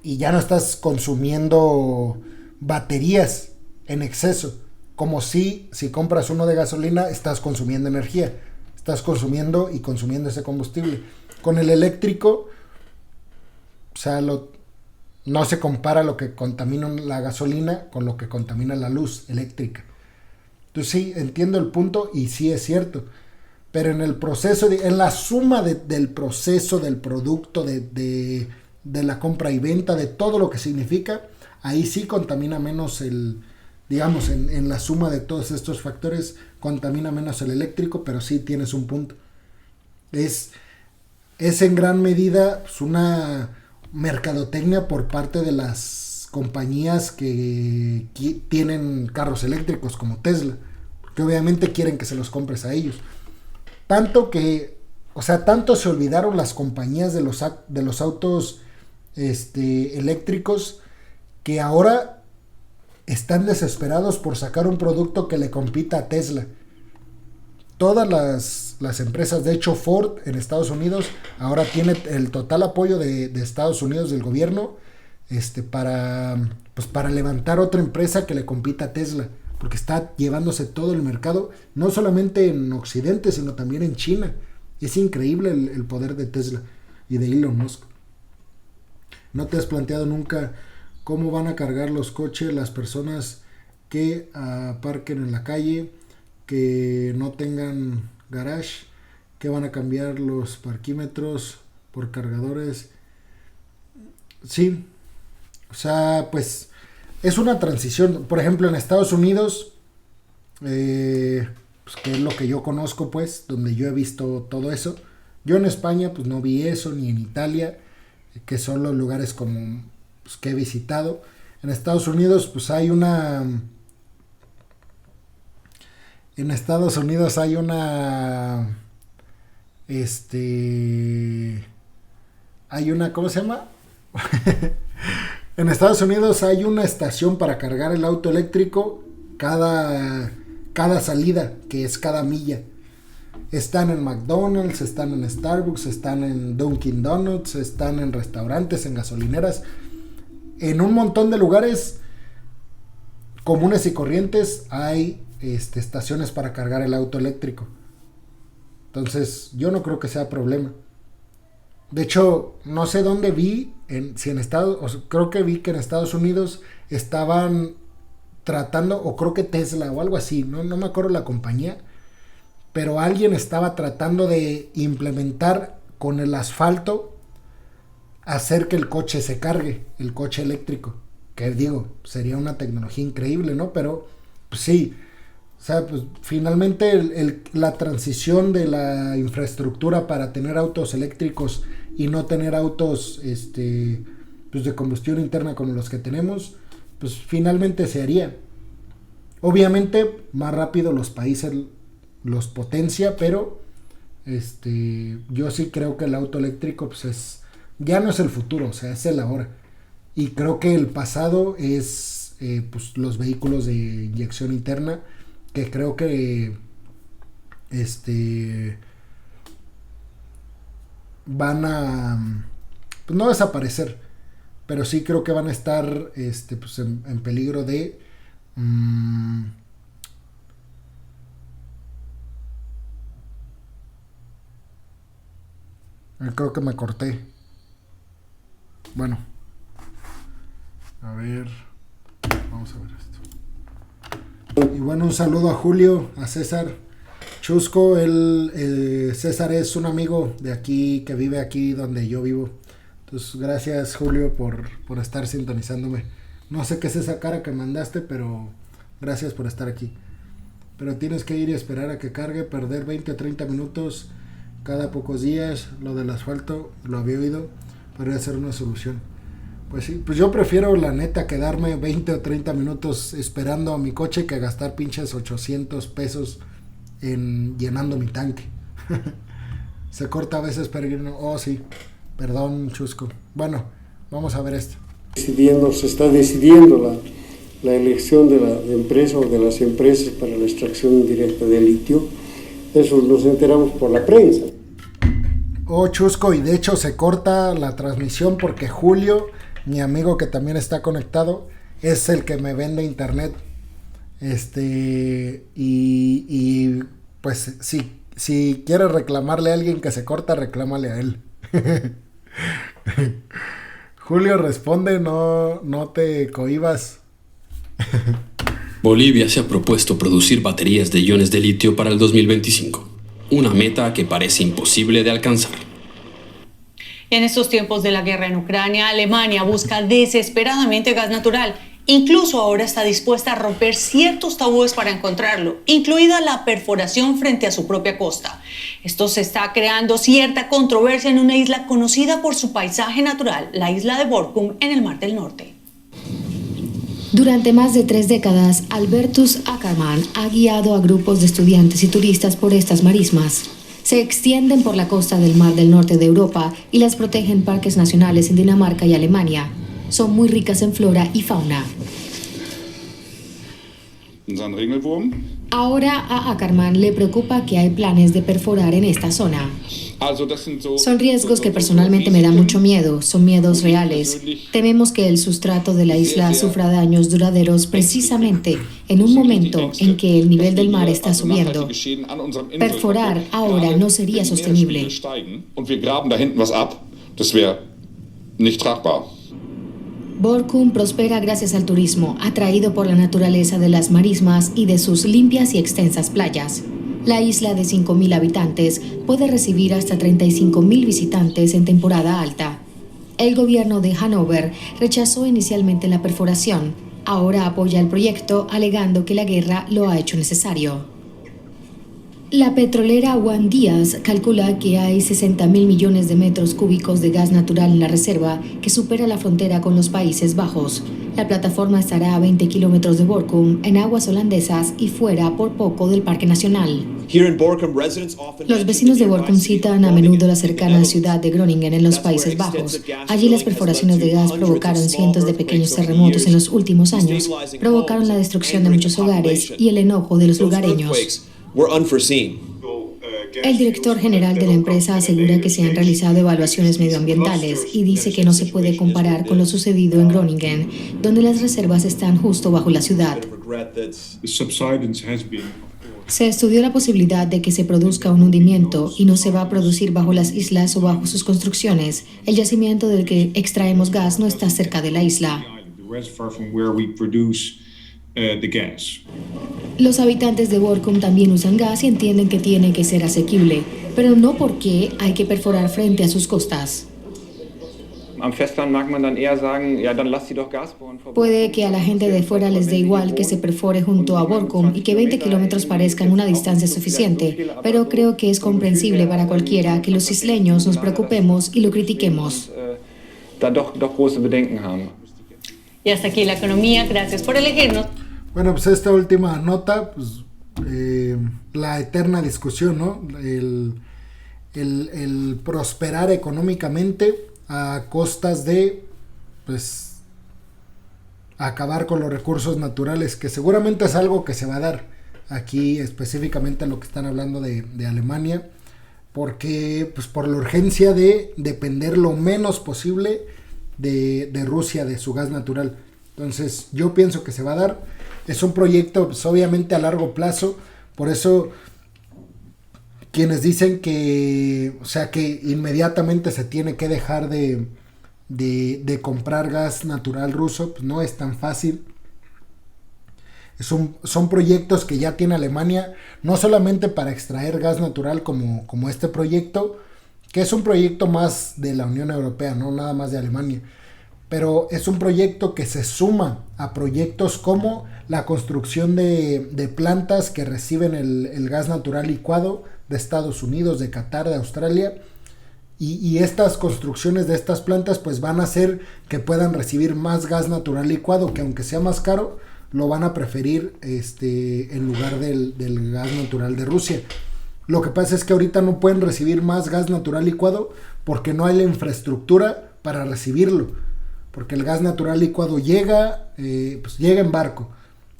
y ya no estás consumiendo baterías en exceso. Como si compras uno de gasolina, estás consumiendo energía. Estás consumiendo ese combustible. Con el eléctrico, o sea, no se compara lo que contamina la gasolina con lo que contamina la luz eléctrica. Entonces sí, entiendo el punto y sí es cierto. Pero en el proceso, en la suma del proceso, del producto, de la compra y venta, de todo lo que significa, ahí sí contamina menos digamos, en la suma de todos estos factores, contamina menos el eléctrico, pero sí tienes un punto. Es en gran medida una mercadotecnia por parte de las compañías que tienen carros eléctricos como Tesla, que obviamente quieren que se los compres a ellos. Tanto se olvidaron las compañías de los autos eléctricos, que ahora están desesperados por sacar un producto que le compita a Tesla. Todas las empresas, de hecho Ford en Estados Unidos ahora tiene el total apoyo de Estados Unidos, del gobierno, para levantar otra empresa que le compita a Tesla, porque está llevándose todo el mercado, no solamente en Occidente, sino también en China. Es increíble el poder de Tesla y de Elon Musk. ¿No te has planteado nunca cómo van a cargar los coches las personas que aparquen en la calle, que no tengan garage, que van a cambiar los parquímetros por cargadores? Sí, o sea, pues es una transición. Por ejemplo, en Estados Unidos, pues, que es lo que yo conozco, pues, donde yo he visto todo eso. Yo en España, pues, no vi eso, ni en Italia, que son los lugares como, pues, que he visitado. En Estados Unidos, pues, hay una... ¿cómo se llama? En Estados Unidos hay una estación para cargar el auto eléctrico cada salida, que es cada milla. Están en McDonald's, están en Starbucks, están en Dunkin' Donuts, están en restaurantes, en gasolineras, en un montón de lugares comunes y corrientes hay estaciones para cargar el auto eléctrico. Entonces yo no creo que sea problema. De hecho, no sé dónde vi, creo que vi que en Estados Unidos estaban tratando, o creo que Tesla o algo así, no me acuerdo la compañía, pero alguien estaba tratando de implementar con el asfalto, hacer que el coche se cargue, el coche eléctrico, que digo, sería una tecnología increíble, ¿no? Pero pues sí, o sea, pues finalmente la transición de la infraestructura para tener autos eléctricos y no tener autos pues de combustión interna como los que tenemos, pues finalmente se haría. Obviamente más rápido los países los potencia, pero yo sí creo que el auto eléctrico pues ya no es el futuro, o sea, es el ahora. Y creo que el pasado es pues los vehículos de inyección interna, que creo que van a pues no desaparecer, pero sí creo que van a estar pues en peligro de Creo que me corté. Bueno. A ver. Vamos a ver esto. Y bueno, un saludo a Julio, a César Chusco. César es un amigo de aquí, que vive aquí donde yo vivo. Entonces, gracias Julio por estar sintonizándome. No sé qué es esa cara que mandaste, pero gracias por estar aquí. Pero tienes que ir y esperar a que cargue, perder 20 o 30 minutos cada pocos días. Lo del asfalto, lo había oído, podría ser una solución. Pues sí, pues yo prefiero la neta quedarme 20 o 30 minutos esperando a mi coche que gastar pinches 800 pesos en llenando mi tanque. Se corta a veces, Peregrino. Oh, sí. Perdón, Chusco. Bueno, vamos a ver esto. Se está decidiendo la elección de la empresa o de las empresas para la extracción directa de litio. Eso nos enteramos por la prensa. Oh, Chusco, y de hecho se corta la transmisión porque Julio, mi amigo que también está conectado, es el que me vende internet. Y pues si quieres reclamarle a alguien que se corta, reclámale a él. Julio, responde, no te cohibas. Bolivia se ha propuesto producir baterías de iones de litio para el 2025, una meta que parece imposible de alcanzar. En estos tiempos de la guerra en Ucrania, Alemania busca desesperadamente gas natural. Incluso ahora está dispuesta a romper ciertos tabúes para encontrarlo, incluida la perforación frente a su propia costa. Esto se está creando cierta controversia en una isla conocida por su paisaje natural, la isla de Borkum, en el Mar del Norte. Durante más de 3 décadas, Albertus Ackermann ha guiado a grupos de estudiantes y turistas por estas marismas. Se extienden por la costa del Mar del Norte de Europa y las protegen parques nacionales en Dinamarca y Alemania. Son muy ricas en flora y fauna. Ahora a Ackermann le preocupa que hay planes de perforar en esta zona. Son riesgos que personalmente me dan mucho miedo, son miedos reales. Tememos que el sustrato de la isla sufra daños duraderos precisamente en un momento en que el nivel del mar está subiendo. Perforar ahora no sería sostenible. Borkum prospera gracias al turismo, atraído por la naturaleza de las marismas y de sus limpias y extensas playas. La isla de 5.000 habitantes puede recibir hasta 35.000 visitantes en temporada alta. El gobierno de Hannover rechazó inicialmente la perforación. Ahora apoya el proyecto, alegando que la guerra lo ha hecho necesario. La petrolera Juan Díaz calcula que hay 60.000 millones de metros cúbicos de gas natural en la reserva, que supera la frontera con los Países Bajos. La plataforma estará a 20 kilómetros de Borkum, en aguas holandesas y fuera por poco del Parque Nacional. Los vecinos de Borkum citan a menudo la cercana ciudad de Groningen en los Países Bajos. Allí las perforaciones de gas provocaron cientos de pequeños terremotos en los últimos años, provocaron la destrucción de muchos hogares y el enojo de los lugareños. El director general de la empresa asegura que se han realizado evaluaciones medioambientales y dice que no se puede comparar con lo sucedido en Groningen, donde las reservas están justo bajo la ciudad. Se estudió la posibilidad de que se produzca un hundimiento y no se va a producir bajo las islas o bajo sus construcciones. El yacimiento del que extraemos gas no está cerca de la isla. Los habitantes de Borkum también usan gas y entienden que tiene que ser asequible, pero no porque hay que perforar frente a sus costas. Puede que a la gente de fuera les dé igual que se perfore junto a Borkum y que 20 kilómetros parezcan una distancia suficiente, pero creo que es comprensible para cualquiera que los isleños nos preocupemos y lo critiquemos. Y hasta aquí la economía. Gracias por elegirnos. Bueno, pues esta última nota, pues la eterna discusión, ¿no? El prosperar económicamente a costas de, pues, acabar con los recursos naturales, que seguramente es algo que se va a dar aquí, específicamente lo que están hablando de Alemania, porque, pues, por la urgencia de depender lo menos posible de Rusia, de su gas natural. Entonces, yo pienso que se va a dar. Es un proyecto, pues, obviamente a largo plazo, por eso quienes dicen que, o sea, que inmediatamente se tiene que dejar de comprar gas natural ruso. Pues no es tan fácil. Son proyectos que ya tiene Alemania, no solamente para extraer gas natural como este proyecto, que es un proyecto más de la Unión Europea, no nada más de Alemania, pero es un proyecto que se suma a proyectos como la construcción de plantas que reciben el gas natural licuado de Estados Unidos, de Qatar, de Australia, y estas construcciones de estas plantas pues van a hacer que puedan recibir más gas natural licuado, que aunque sea más caro, lo van a preferir en lugar del gas natural de Rusia. Lo que pasa es que ahorita no pueden recibir más gas natural licuado porque no hay la infraestructura para recibirlo. Porque el gas natural licuado llega en barco,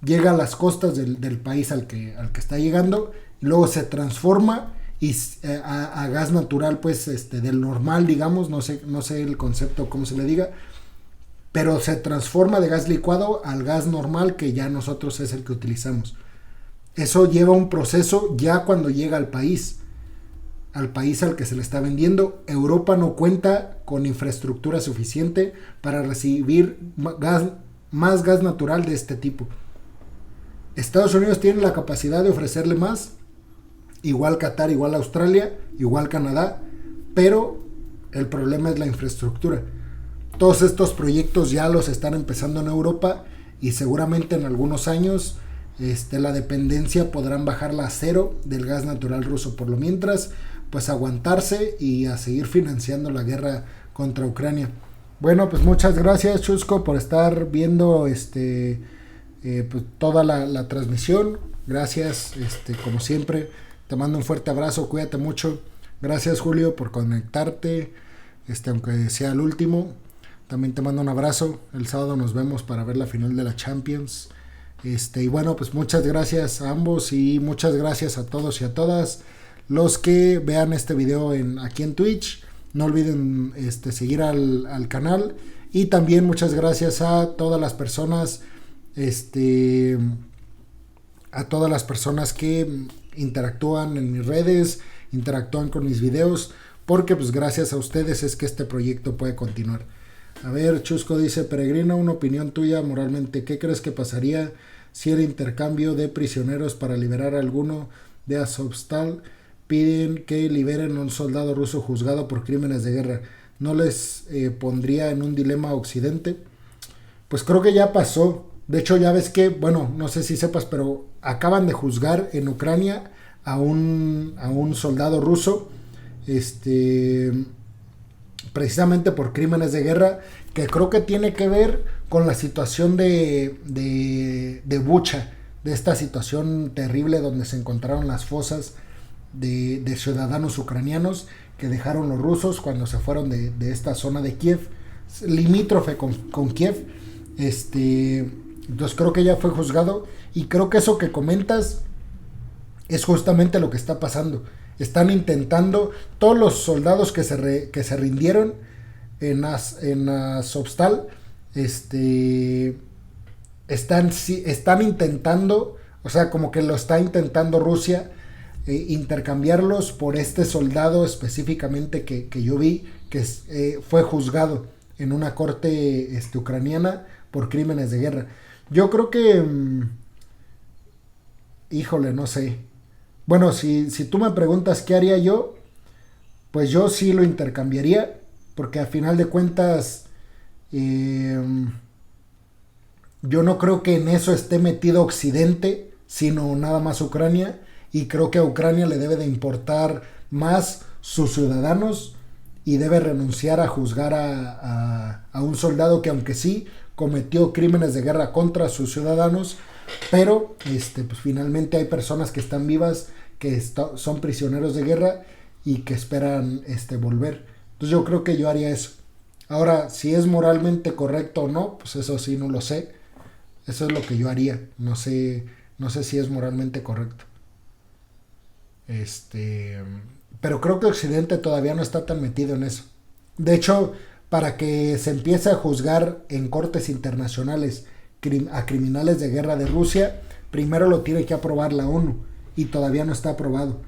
llega a las costas del país al que está llegando, y luego se transforma a gas natural, pues del normal, digamos, no sé el concepto, cómo se le diga, pero se transforma de gas licuado al gas normal, que ya nosotros es el que utilizamos. Eso lleva un proceso ya cuando llega al país al que se le está vendiendo. Europa no cuenta con infraestructura suficiente para recibir más gas natural de este tipo. Estados Unidos tiene la capacidad de ofrecerle más, igual Qatar, igual Australia, igual Canadá, pero el problema es la infraestructura. Todos estos proyectos ya los están empezando en Europa y seguramente en algunos años la dependencia podrán bajarla a cero del gas natural ruso. Por lo mientras, pues aguantarse y a seguir financiando la guerra contra Ucrania. Bueno, pues muchas gracias, Chusco, por estar viendo pues toda la transmisión. Gracias, como siempre. Te mando un fuerte abrazo, cuídate mucho. Gracias, Julio, por conectarte, aunque sea el último. También te mando un abrazo. El sábado nos vemos para ver la final de la Champions. Y bueno, pues muchas gracias a ambos y muchas gracias a todos y a todas los que vean este video aquí en Twitch. No olviden seguir al canal, y también muchas gracias a todas las personas que interactúan en mis redes, interactúan con mis videos, porque pues gracias a ustedes es que este proyecto puede continuar. A ver, Chusco dice: Peregrino, una opinión tuya moralmente, ¿qué crees que pasaría si el intercambio de prisioneros para liberar a alguno de Azovstal piden que liberen a un soldado ruso juzgado por crímenes de guerra? ¿No les pondría en un dilema a Occidente? Pues creo que ya pasó. De hecho, ya ves que, bueno, no sé si sepas, pero acaban de juzgar en Ucrania a un soldado ruso, precisamente por crímenes de guerra, que creo que tiene que ver con la situación de Bucha, de esta situación terrible donde se encontraron las fosas de ciudadanos ucranianos que dejaron los rusos cuando se fueron de esta zona de Kiev, limítrofe con Kiev. Entonces creo que ya fue juzgado, y creo que eso que comentas es justamente lo que está pasando. Están intentando, todos los soldados que se rindieron en Azovstal, están intentando, o sea, como que lo está intentando Rusia, intercambiarlos por este soldado específicamente que yo vi, que fue juzgado en una corte ucraniana por crímenes de guerra. Yo creo que, híjole, no sé. Bueno, si tú me preguntas qué haría yo, pues yo sí lo intercambiaría, porque a final de cuentas yo no creo que en eso esté metido Occidente, sino nada más Ucrania, y creo que a Ucrania le debe de importar más sus ciudadanos y debe renunciar a juzgar a un soldado que, aunque sí cometió crímenes de guerra contra sus ciudadanos, pero pues finalmente hay personas que están vivas, que son prisioneros de guerra y que esperan volver. Entonces yo creo que yo haría eso. Ahora, si es moralmente correcto o no, pues eso sí no lo sé. Eso es lo que yo haría. No sé si es moralmente correcto. Pero creo que Occidente todavía no está tan metido en eso. De hecho, para que se empiece a juzgar en cortes internacionales a criminales de guerra de Rusia, primero lo tiene que aprobar la ONU, y todavía no está aprobado.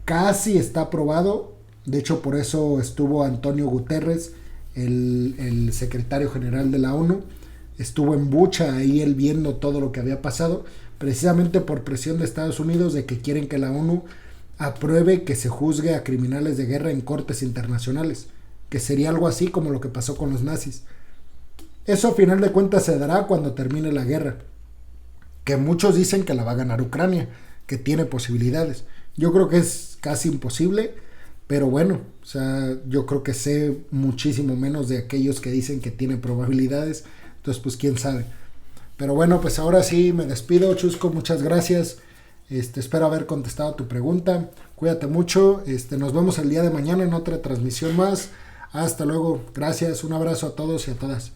casi está aprobado. De hecho, por eso estuvo Antonio Guterres, el secretario general de la ONU, estuvo en Bucha ahí él viendo todo lo que había pasado, precisamente por presión de Estados Unidos de que quieren que la ONU apruebe que se juzgue a criminales de guerra en cortes internacionales, que sería algo así como lo que pasó con los nazis. Eso a final de cuentas se dará cuando termine la guerra, que muchos dicen que la va a ganar Ucrania, que tiene posibilidades. Yo creo que es casi imposible, pero bueno, o sea, yo creo que sé muchísimo menos de aquellos que dicen que tiene probabilidades, entonces pues quién sabe. Pero bueno, pues ahora sí me despido, Chusco, muchas gracias. Espero haber contestado tu pregunta. Cuídate mucho. Nos vemos el día de mañana en otra transmisión más. Hasta luego. Gracias. Un abrazo a todos y a todas.